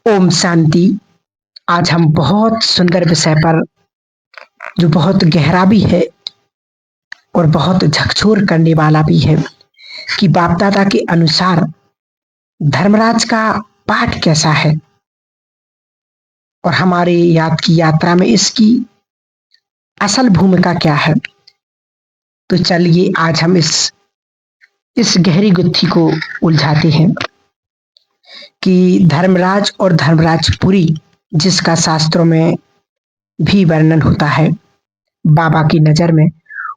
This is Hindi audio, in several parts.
ओम शांति। आज हम बहुत सुंदर विषय पर, जो बहुत गहरा भी है और बहुत झकझोर करने वाला भी है, कि बाप दादा के अनुसार धर्मराज का पाठ कैसा है और हमारे याद की यात्रा में इसकी असल भूमिका क्या है। तो चलिए आज हम इस गहरी गुत्थी को उलझाते हैं कि धर्मराज और धर्मराजपुरी, जिसका शास्त्रों में भी वर्णन होता है, बाबा की नजर में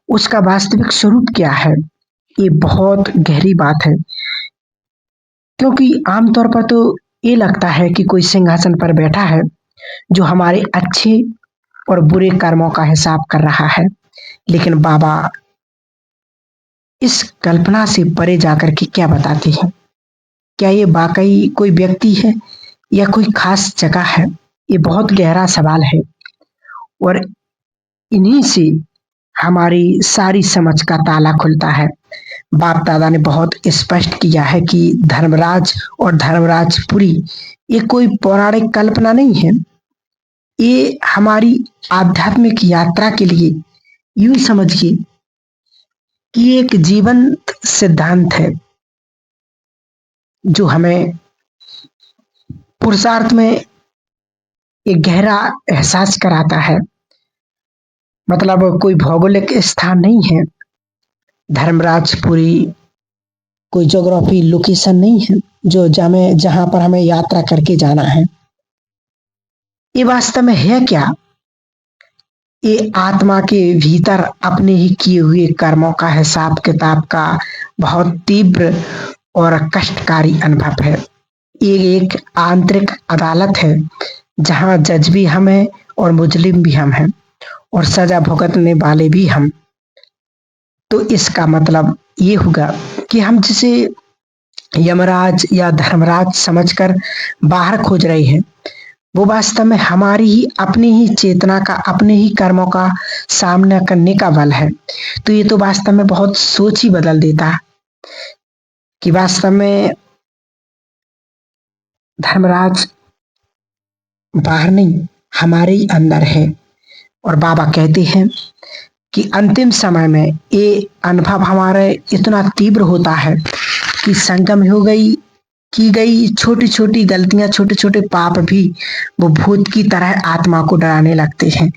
उसका वास्तविक स्वरूप क्या है। ये बहुत गहरी बात है, क्योंकि आमतौर पर तो ये लगता है कि कोई सिंहासन पर बैठा है जो हमारे अच्छे और बुरे कर्मों का हिसाब कर रहा है। लेकिन बाबा इस कल्पना से परे जाकर के क्या बताते हैं? क्या ये वाकई कोई व्यक्ति है या कोई खास जगह है? ये बहुत गहरा सवाल है और इन्हीं से हमारी सारी समझ का ताला खुलता है। बाप दादा ने बहुत स्पष्ट किया है कि धर्मराज और धर्मराजपुरी ये कोई पौराणिक कल्पना नहीं है। ये हमारी आध्यात्मिक यात्रा के लिए यूं समझिए कि ये एक जीवंत सिद्धांत है जो हमें पुरुषार्थ में एक गहरा एहसास कराता है। मतलब कोई भौगोलिक स्थान नहीं है, धर्मराजपुरी कोई ज्योग्राफी लोकेशन नहीं है जो जहां पर हमें यात्रा करके जाना है। ये वास्तव में है क्या? ये आत्मा के भीतर अपने ही किए हुए कर्मों का हिसाब किताब का बहुत तीव्र और कष्टकारी अनुभव है। ये एक आंतरिक अदालत है जहां जज भी हम हैं और मुजरिम भी हम हैं और सजा भुगतने वाले भी हम। तो इसका मतलब ये होगा कि हम जिसे यमराज या धर्मराज समझकर बाहर खोज रहे हैं, वो वास्तव में हमारी ही अपनी ही चेतना का, अपने ही कर्मों का सामना करने का बल है। तो ये तो वास्तव में बहुत सोच ही बदल देता है कि वास्तव में धर्मराज बाहर नहीं, हमारे ही अंदर है। और बाबा कहते हैं कि अंतिम समय में ये अनुभव हमारे इतना तीव्र होता है कि संगम हो गई की गई छोटी छोटी गलतियां, छोटे छोटे पाप भी वो भूत की तरह आत्मा को डराने लगते हैं।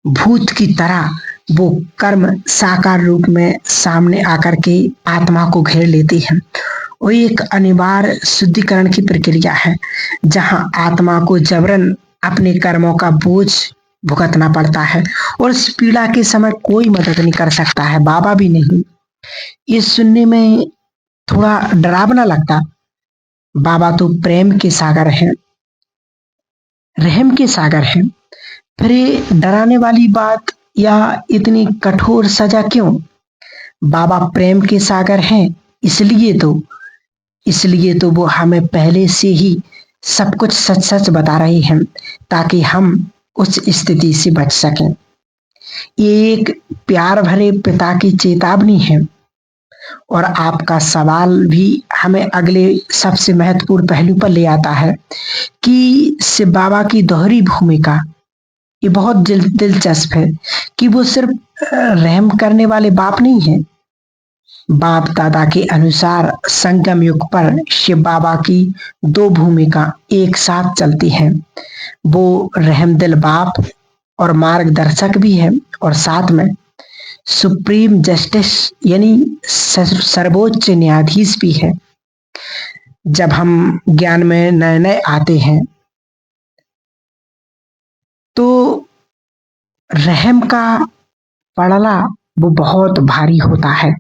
भूत की तरह वो कर्म साकार रूप में सामने आकर के आत्मा को घेर लेती हैं। वो एक अनिवार्य शुद्धिकरण की प्रक्रिया है जहां आत्मा को जबरन अपने कर्मों का बोझ भुगतना पड़ता है और इस पीड़ा के समय कोई मदद नहीं कर सकता है, बाबा भी नहीं। ये सुनने में थोड़ा डरावना लगता। बाबा तो प्रेम के सागर हैं, रहम के सागर हैं, फिर ये डराने वाली बात या इतनी कठोर सजा क्यों? बाबा प्रेम के सागर हैं, इसलिए तो वो हमें पहले से ही सब कुछ सच सच बता रहे हैं ताकि हम उस स्थिति से बच सकें। ये एक प्यार भरे पिता की चेतावनी है। और आपका सवाल भी हमें अगले सबसे महत्वपूर्ण पहलू पर ले आता है कि शिव बाबा की दोहरी भूमिका। ये बहुत दिलचस्प है कि वो सिर्फ रहम करने वाले बाप नहीं है। बाप दादा के अनुसार संगम युग पर शिव बाबा की दो भूमिका एक साथ चलती हैं। वो रहमदिल बाप और मार्गदर्शक भी है और साथ में सुप्रीम जस्टिस यानी सर्वोच्च न्यायाधीश भी है। जब हम ज्ञान में नए नए आते हैं तो रहम का पड़ला वो बहुत भारी होता है।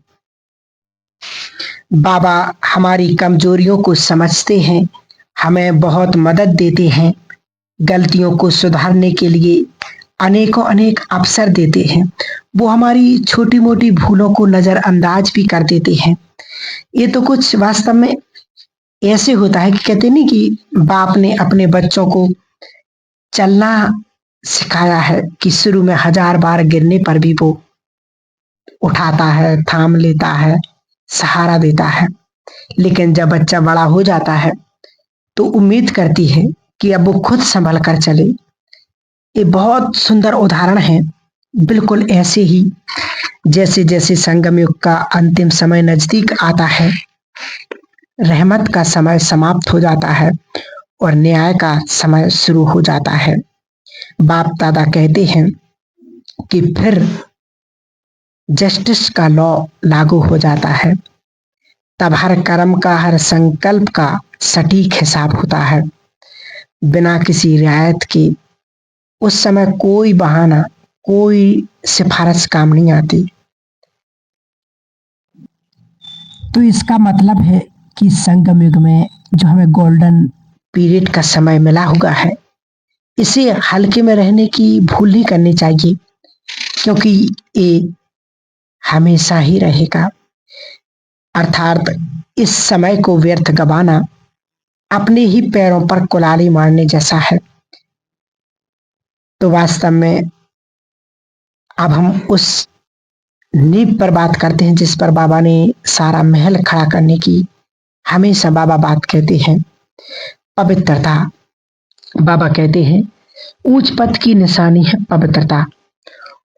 बाबा हमारी कमजोरियों को समझते हैं, हमें बहुत मदद देते हैं, गलतियों को सुधारने के लिए अनेकों अनेक अवसर देते हैं। वो हमारी छोटी मोटी भूलों को नजरअंदाज भी कर देते हैं। ये तो कुछ वास्तव में ऐसे होता है कि कहते नहीं कि बाप ने अपने बच्चों को चलना सिखाया है कि शुरू में 1000 बार गिरने पर भी वो उठाता है, थाम लेता है, सहारा देता है। लेकिन जब बच्चा बड़ा हो जाता है तो उम्मीद करती है कि अब वो खुद संभल कर चले। ये बहुत सुंदर उदाहरण है, बिल्कुल ऐसे ही जैसे जैसे संगम युग का अंतिम समय नजदीक आता है, रहमत का समय समाप्त हो जाता है और न्याय का समय शुरू हो जाता है। बाप दादा कहते हैं कि फिर जस्टिस का लॉ लागू हो जाता है। तब हर कर्म का, हर संकल्प का सटीक हिसाब होता है, बिना किसी रियायत के। उस समय कोई बहाना, कोई सिफारिश काम नहीं आती। तो इसका मतलब है कि संगम युग में जो हमें गोल्डन पीरियड का समय मिला हुआ है, इसे हल्के में रहने की भूल नहीं करनी चाहिए, क्योंकि ये हमेशा ही रहेगा। अर्थात इस समय को व्यर्थ गवाना अपने ही पैरों पर कुल्हाड़ी मारने जैसा है। तो वास्तव में अब हम उस नींव पर बात करते हैं जिस पर बाबा ने सारा महल खड़ा करने की हमेशा बाबा बात कहते हैं, पवित्रता। बाबा कहते हैं ऊंच पद की निशानी है पवित्रता।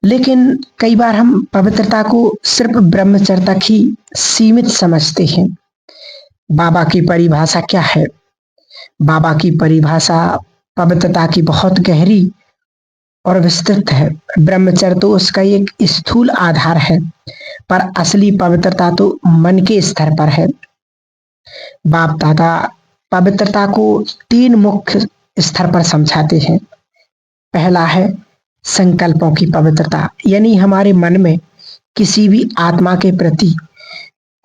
लेकिन कई बार हम पवित्रता को सिर्फ ब्रह्मचर्य तक ही सीमित समझते हैं। बाबा की परिभाषा क्या है? बाबा की परिभाषा पवित्रता की बहुत गहरी और विस्तृत है। ब्रह्मचर्य तो उसका एक स्थूल आधार है, पर असली पवित्रता तो मन के स्तर पर है। बाप दादा पवित्रता को 3 मुख्य स्तर पर समझाते हैं। पहला है संकल्पों की पवित्रता, यानी हमारे मन में किसी भी आत्मा के प्रति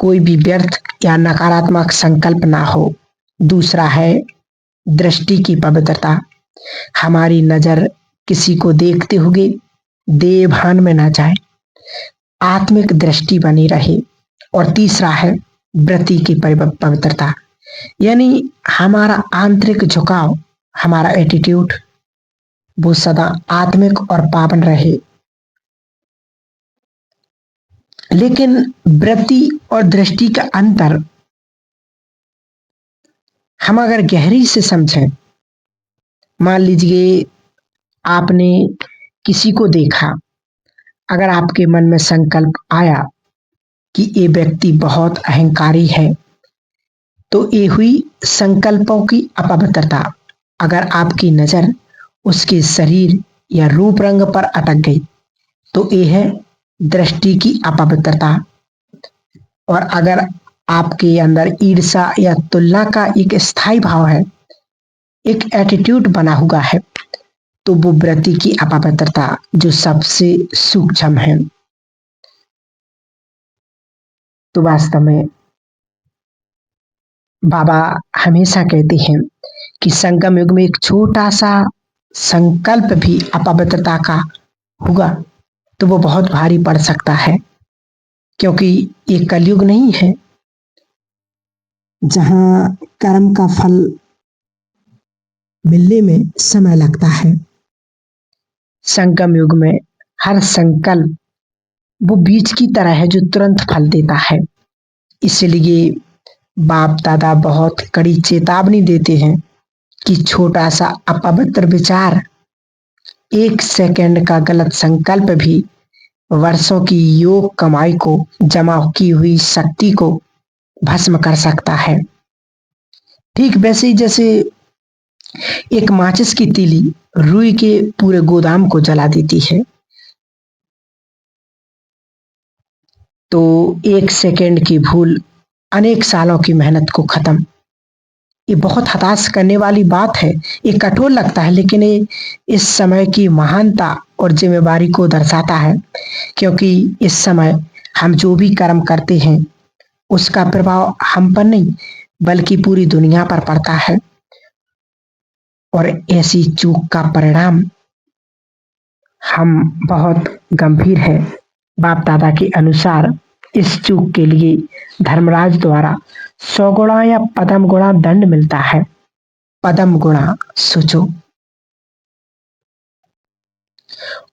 कोई भी व्यर्थ या नकारात्मक संकल्प ना हो। दूसरा है दृष्टि की पवित्रता, हमारी नजर किसी को देखते हुए देह भान में ना जाए, आत्मिक दृष्टि बनी रहे। और तीसरा है वृत्ति की पवित्रता, यानी हमारा आंतरिक झुकाव, हमारा एटीट्यूड वो सदा आत्मिक और पावन रहे। लेकिन वृत्ति और दृष्टि का अंतर हम अगर गहरी से समझें, मान लीजिए आपने किसी को देखा, अगर आपके मन में संकल्प आया कि ये व्यक्ति बहुत अहंकारी है, तो ये हुई संकल्पों की अपवित्रता। अगर आपकी नजर उसके शरीर या रूप रंग पर अटक गई, तो ये है दृष्टि की अपवित्रता। और अगर आपके अंदर ईर्ष्या या तुलना का एक स्थायी भाव है, एक एटीट्यूड बना हुआ है, तो वो वृत्ति की अपवित्रता जो सबसे सूक्ष्म है। तो वास्तव में बाबा हमेशा कहते हैं कि संगम युग में एक छोटा सा संकल्प भी अपवित्रता का हुआ तो वो बहुत भारी पड़ सकता है, क्योंकि ये कलयुग नहीं है जहां कर्म का फल मिलने में समय लगता है। संगम युग में हर संकल्प वो बीज की तरह है जो तुरंत फल देता है। इसलिए बाप दादा बहुत कड़ी चेतावनी देते हैं कि छोटा सा अपवित्र विचार, 1 सेकंड का गलत संकल्प भी वर्षों की योग कमाई को, जमा की हुई शक्ति को भस्म कर सकता है। ठीक वैसे ही जैसे एक माचिस की तीली रुई के पूरे गोदाम को जला देती है, तो 1 सेकंड की भूल अनेक सालों की मेहनत को खत्म। ये बहुत हताश करने वाली बात है, ये कठोर लगता है, लेकिन ये इस समय की महानता और जिम्मेवारी को दर्शाता है, क्योंकि इस समय हम जो भी कर्म करते हैं उसका प्रभाव हम पर नहीं बल्कि पूरी दुनिया पर पड़ता है। और ऐसी चूक का परिणाम हम बहुत गंभीर है। बाप दादा के अनुसार इस चूक के लिए धर्मराज द्वारा 100 गुणा या पदम गुणा दंड मिलता है। पदम गुणा सोचो।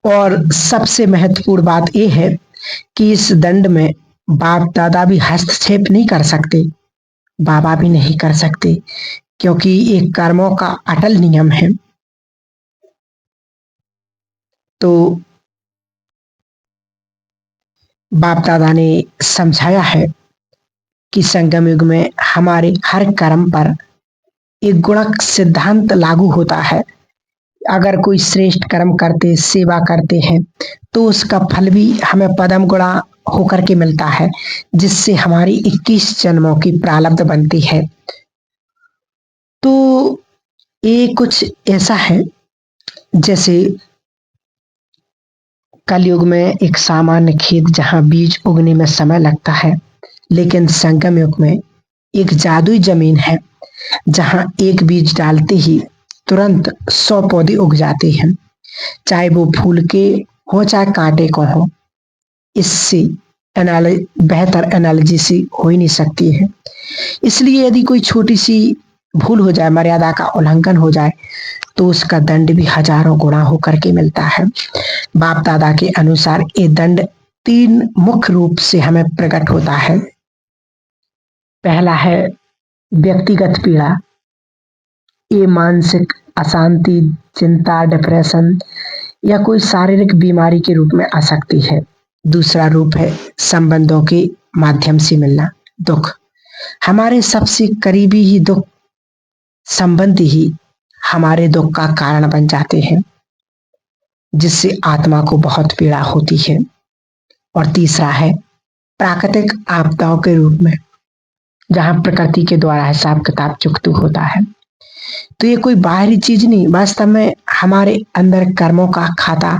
और सबसे महत्वपूर्ण बात यह है कि इस दंड में बाप दादा भी हस्तक्षेप नहीं कर सकते, बाबा भी नहीं कर सकते, क्योंकि ये कर्मों का अटल नियम है। तो बाप दादा ने समझाया है कि संगम युग में हमारे हर कर्म पर एक गुणक सिद्धांत लागू होता है। अगर कोई श्रेष्ठ कर्म करते, सेवा करते हैं, तो उसका फल भी हमें पदम गुणा होकर के मिलता है, जिससे हमारी 21 जन्मों की प्रारब्ध बनती है। तो ये कुछ ऐसा है जैसे कलयुग में एक सामान्य खेत जहां बीज उगने में समय लगता है, लेकिन संगम युग में एक जादुई जमीन है जहां एक बीज डालते ही तुरंत 100 पौधे उग जाते हैं, चाहे वो फूल के हो चाहे कांटे को हो। इससे बेहतर एनालॉजी से हो ही नहीं सकती है। इसलिए यदि कोई छोटी सी भूल हो जाए, मर्यादा का उल्लंघन हो जाए, तो उसका दंड भी हजारों गुना होकर के मिलता है। बाप दादा के अनुसार ये दंड 3 मुख्य रूप से हमें प्रकट होता है। पहला है व्यक्तिगत पीड़ा। ये मानसिक अशांति, चिंता, डिप्रेशन या कोई शारीरिक बीमारी के रूप में आ सकती है। दूसरा रूप है संबंधों के माध्यम से मिलना दुख। हमारे सबसे करीबी ही दुख संबंध ही हमारे दुख का कारण बन जाते हैं, जिससे आत्मा को बहुत पीड़ा होती है। और तीसरा है प्राकृतिक आपदाओं के रूप में, जहां प्रकृति के द्वारा हिसाब किताब चुकतू होता है। तो ये कोई बाहरी चीज नहीं, वास्तव में हमारे अंदर कर्मों का खाता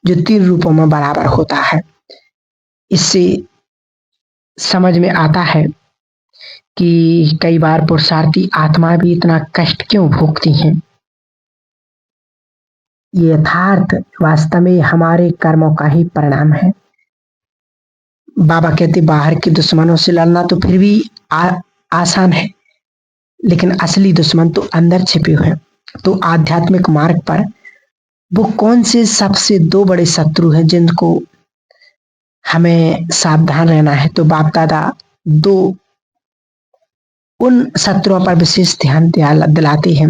जो 3 रूपों में बराबर होता है। इससे समझ में आता है कि कई बार पुरुषार्थी आत्मा भी इतना कष्ट क्यों भोगती हैं। ये यथार्थ वास्तव में हमारे कर्मों का ही परिणाम है। बाबा कहते बाहर के दुश्मनों से लड़ना तो फिर भी आसान है, लेकिन असली दुश्मन तो अंदर छिपे हुए हैं। तो आध्यात्मिक मार्ग पर वो कौन से सबसे 2 बड़े शत्रु हैं जिनको हमें सावधान रहना है? तो बाप दादा 2 उन शत्रुओं पर विशेष ध्यान दिलाते हैं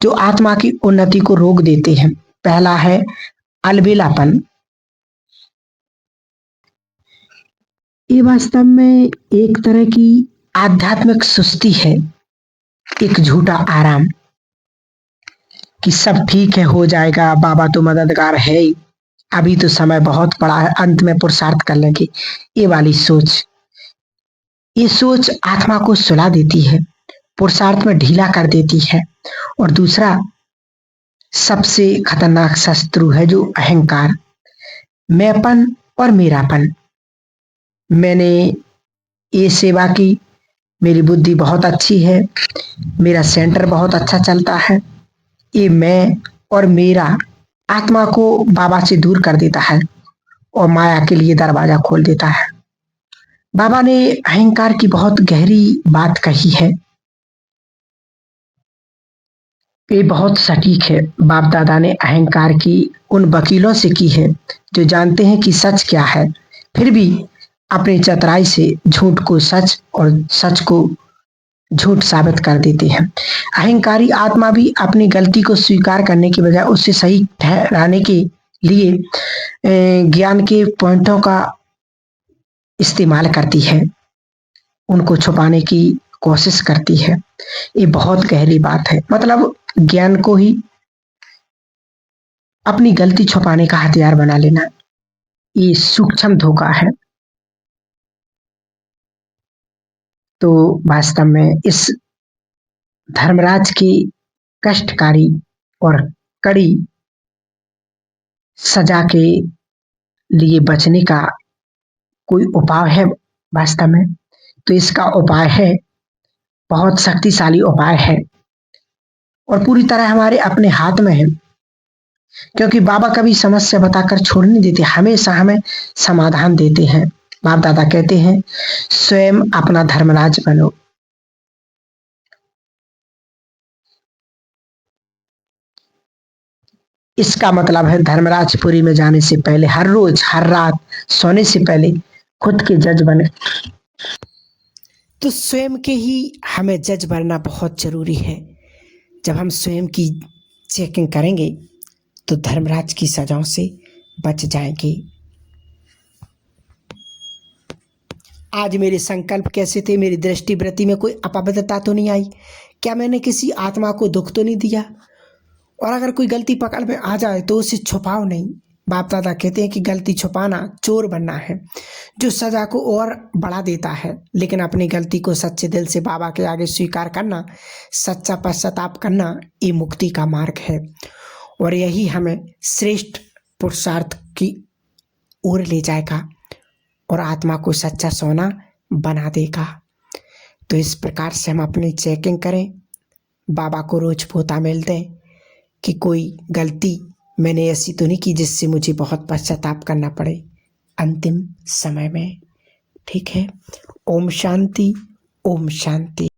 जो आत्मा की उन्नति को रोक देते हैं। पहला है अलबेलापन। ये वास्तव में एक तरह की आध्यात्मिक सुस्ती है, एक झूठा आराम कि सब ठीक है, हो जाएगा, बाबा तो मददगार है ही, अभी तो समय बहुत पड़ा है, अंत में पुरुषार्थ कर लेंगे। ये वाली सोच, ये सोच आत्मा को सुला देती है, पुरुषार्थ में ढीला कर देती है। और दूसरा सबसे खतरनाक शत्रु है जो अहंकार, मैंपन और मेरापन। मैंने ये सेवा की, मेरी बुद्धि बहुत अच्छी है, मेरा सेंटर बहुत अच्छा चलता है। ये मैं और मेरा आत्मा को बाबा से दूर कर देता है और माया के लिए दरवाजा खोल देता है। बाबा ने अहंकार की बहुत गहरी बात कही है, ये बहुत सटीक है। बाप दादा ने अहंकार की उन वकीलों से की है जो जानते हैं कि सच क्या है, फिर भी अपनी चतुराई से झूठ को सच और सच को झूठ साबित कर देते हैं। अहंकारी आत्मा भी अपनी गलती को स्वीकार करने के बजाय उसे सही ठहराने के लिए ज्ञान के पॉइंटों का इस्तेमाल करती है, उनको छुपाने की कोशिश करती है। ये बहुत गहरी बात है, मतलब ज्ञान को ही अपनी गलती छुपाने का हथियार बना लेना, ये सूक्ष्म धोखा है। तो वास्तव में इस धर्मराज की कष्टकारी और कड़ी सजा के लिए बचने का कोई उपाय है वास्तव में? तो इसका उपाय है, बहुत शक्तिशाली उपाय है और पूरी तरह हमारे अपने हाथ में है, क्योंकि बाबा कभी समस्या बताकर छोड़ नहीं देते, हमेशा हमें समाधान देते हैं। बाप दादा कहते हैं स्वयं अपना धर्मराज बनो। इसका मतलब है धर्मराजपुरी में जाने से पहले हर रोज हर रात सोने से पहले खुद के जज बने। तो स्वयं के ही हमें जज बनना बहुत ज़रूरी है। जब हम स्वयं की चेकिंग करेंगे तो धर्मराज की सजाओं से बच जाएंगे। आज मेरे संकल्प कैसे थे? मेरी दृष्टि वृत्ति में कोई अपवित्रता तो नहीं आई? क्या मैंने किसी आत्मा को दुख तो नहीं दिया? और अगर कोई गलती पकड़ में आ जाए तो उसे छुपाओ नहीं। बाप दादा कहते हैं कि गलती छुपाना चोर बनना है, जो सजा को और बढ़ा देता है। लेकिन अपनी गलती को सच्चे दिल से बाबा के आगे स्वीकार करना, सच्चा पश्चाताप करना, ये मुक्ति का मार्ग है। और यही हमें श्रेष्ठ पुरुषार्थ की ओर ले जाएगा और आत्मा को सच्चा सोना बना देगा। तो इस प्रकार से हम अपनी चेकिंग करें, बाबा को रोज पोता मेल दें कि कोई गलती मैंने ऐसी तो नहीं की जिससे मुझे बहुत पश्चाताप करना पड़े अंतिम समय में। ठीक है। ओम शांति, ओम शांति।